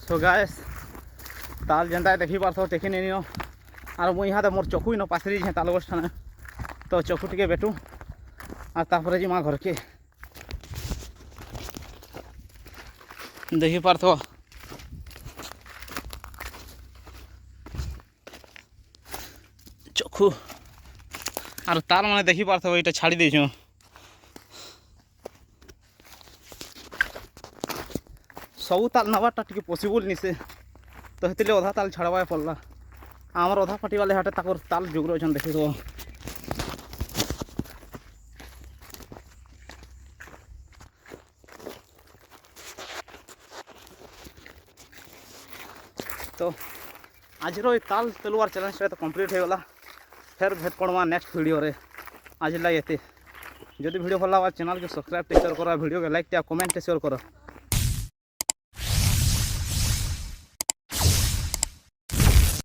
तो गाइस ताल जेनता देखी पारथ टेकी नहीं नियो और मुई यहाँ मोर चकु इन पासरी है ताल गछ ठाने तो चकु टिके बेटू और तापर जी घर के देखी पारथ चकु और ताल मैंने देखी पारथ ये छाड़ी देछो सब ताल नवाटा टी पॉसिबल नहीं से तो हेतिले अधा ताल छाड़वा पड़ला आमर अधा पार्टी वाले हाटे ताकर ताल जुगर अच्छा देखी तो आज ताल तलवार चैलेंज तो कंप्लीट हो गला फिर भेट पड़वा नेक्स्ट वीडियो रे आज ला ये जदि वीडियो भल लगा चैनल को सब्सक्राइब शेयर करो वीडियो के लाइक कमेंट शेयर करो।